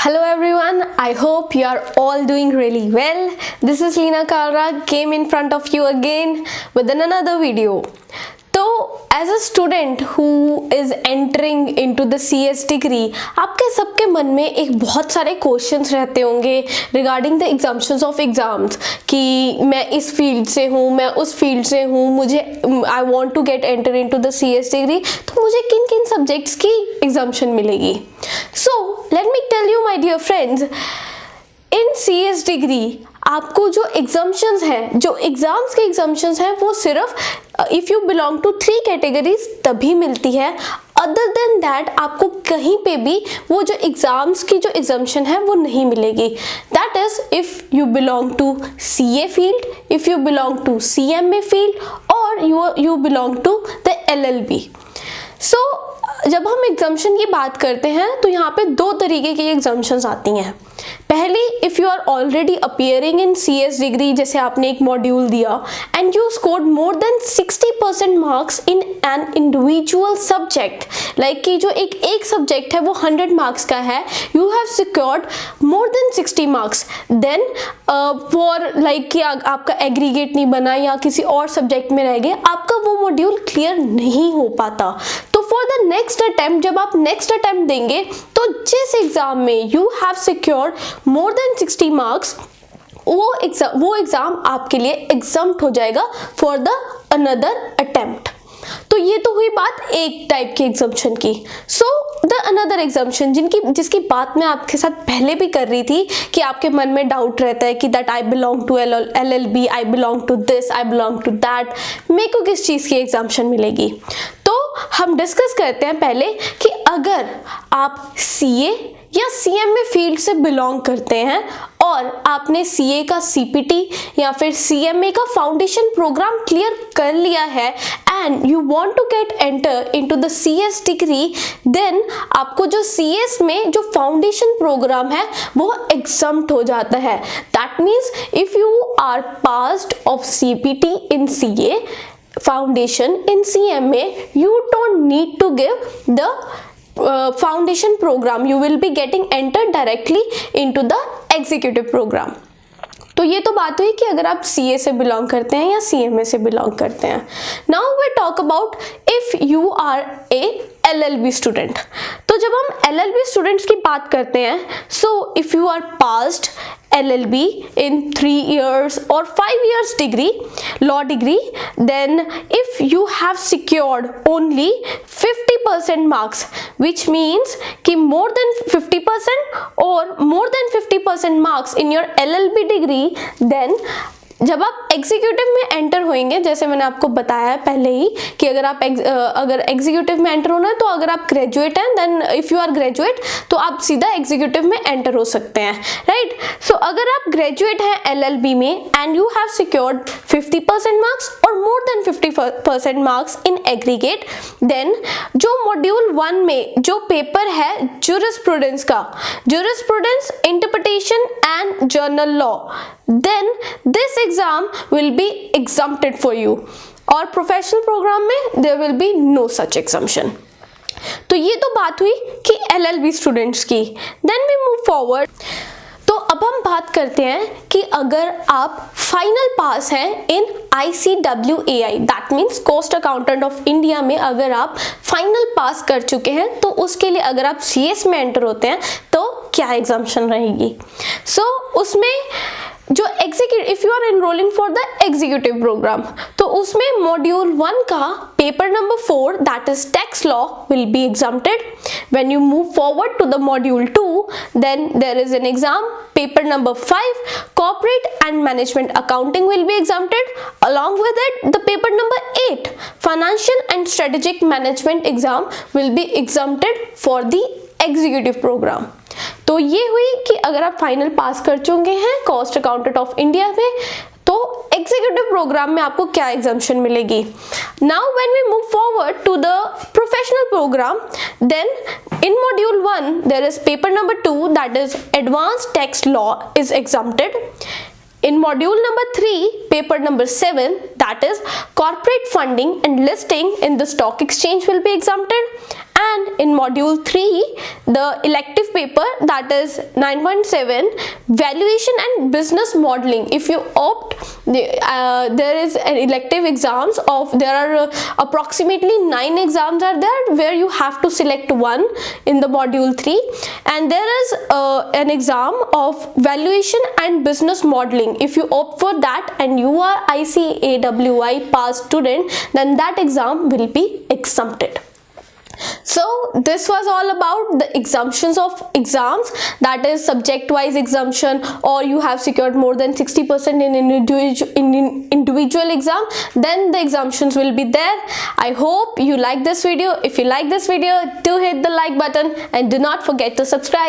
Hello everyone, I hope you are all doing really well. This is Nagar came in front of you again with another video. तो as a student who is entering into the CS degree, आपके सबके मन में एक बहुत सारे questions रहते होंगे regarding the exemptions of exams कि मैं इस फील्ड से हूँ, मैं उस फील्ड से हूँ, मुझे I want to get enter into the CS degree, तो मुझे किन किन सब्जेक्ट्स की एग्जाम्पशन मिलेगी. So let me tell you my dear friends, in CS degree आपको जो एग्जाम्पशंस हैं, जो एग्जाम्स के एग्जाम्पशंस हैं, वो सिर्फ if you belong to 3 categories तभी मिलती है. अदर देन दैट आपको कहीं पे भी वो जो एग्जाम्स की जो एग्जाम्पशन है वो नहीं मिलेगी. That is if you belong to CA field, if you belong to CMA field और you belong to the LLB. So जब हम एग्जाम्पशन की बात करते हैं तो यहाँ पे 2 तरीके की एग्जाम्पशंस आती हैं. पहली, if you are already appearing in CS degree, जैसे आपने एक मॉड्यूल दिया and you scored more than 60% marks in an individual subject, like कि जो एक सब्जेक्ट है वो 100 मार्क्स का है, you have secured more than 60 marks, then for like कि आपका एग्रीगेट नहीं बना या किसी और सब्जेक्ट में रह गए, आपका वो मॉड्यूल क्लियर नहीं हो पाता. तो फॉर द नेक्स्ट अटेम्प्ट, जब आप नेक्स्ट अटेम्प्ट देंगे तो जिस एग्जाम में you have secured more than 60 marks, वो एग्जाम आपके लिए एग्जम्प्ट हो जाएगा फॉर द अनदर अटेम्प्ट. तो ये तो हुई बात एक टाइप की एग्जाम्पशन की. सो द अनदर एग्जाम्पशन जिसकी बात मैं आपके साथ पहले भी कर रही थी कि आपके मन में डाउट रहता है कि that I belong to LLB, I belong to this, I belong to that, मेरे को किस चीज़ की एग्जाम्पशन मिलेगी. तो हम डिस्कस करते हैं पहले कि अगर आप CA या CMA फील्ड से बिलोंग करते हैं और आपने CA का CPT या फिर CMA का फाउंडेशन प्रोग्राम क्लियर कर लिया है and you want to get enter into the CS degree, then आपको जो CS में जो फाउंडेशन प्रोग्राम है वो एग्जम्प्ट हो जाता है. That means if you are passed of CPT in CA, foundation in CMA, you don't need to give the foundation program, you will be getting entered directly into the executive program. तो ये तो बात हुई कि अगर आप CA से belong करते हैं या CMA से बिलोंग करते हैं. Now we talk about if you are a LLB student. तो जब हम LLB स्टूडेंट्स की बात करते हैं, so if you are passed LLB in 3 years or 5 years degree, law degree, then if you have secured only 50% marks, which means कि more than 50% or more than 50% marks in your LLB degree, then जब आप executive में enter होंगे, जैसे मैंने आपको बताया है पहले ही कि अगर एग्जीक्यूटिव में एंटर होना है तो अगर आप ग्रेजुएट हैं, then if you are graduate तो आप सीधा एग्जीक्यूटिव में एंटर हो सकते हैं, राइट. सो अगर आप ग्रेजुएट हैं LLB में and you have secured 50% marks और more than 50% marks in aggregate, then जो मॉड्यूल 1 में जो पेपर है ज्यूरिस्प्रूडेंस का, jurisprudence, interpretation and general law, then this exam will be exempted for you, और प्रोफेशनल प्रोग्राम में there will be no such exemption. तो ये तो बात हुई कि LLB स्टूडेंट्स की. then we move forward. तो अब हम बात करते हैं कि अगर आप फाइनल पास हैं इन ICWAI, that means cost accountant of India में अगर आप फाइनल पास कर चुके हैं, तो उसके लिए अगर आप CS में एंटर होते हैं तो क्या एग्जाम्पशन रहेगी. सो उसमें जो if you are enrolling for the executive program, तो उसमें मॉड्यूल 1 का paper number 4 that is tax law will be exempted. When you move forward to the module 2, then there is an exam paper number 5 corporate and management accounting will be exempted. along with it the paper number 8 financial and strategic management exam will be exempted for the executive program. तो ये हुई कि अगर आप final पास कर चुके हैं cost accountant of India में, तो एग्जीक्यूटिव प्रोग्राम में आपको क्या एग्जाम्पशन मिलेगी. Now when we move forward to the professional program, then in module 1 there is paper number 2 that is advanced tax law is exempted. In module number 3, paper number 7, that is corporate funding and listing in the stock exchange will be exempted. And in module 3, the elective paper, that is 9.7, valuation and business modeling. If you opt, there is an elective exams of, there are approximately 9 exams are there, where you have to select one in the module 3, and there is an exam of valuation and business modeling. If you opt for that and you are ICAWI pass student, then that exam will be exempted. So this was all about the exemptions of exams, that is subject wise exemption, or you have secured more than 60% in individual exam, then the exemptions will be there. I hope you like this video. If you like this video, do hit the like button and do not forget to subscribe.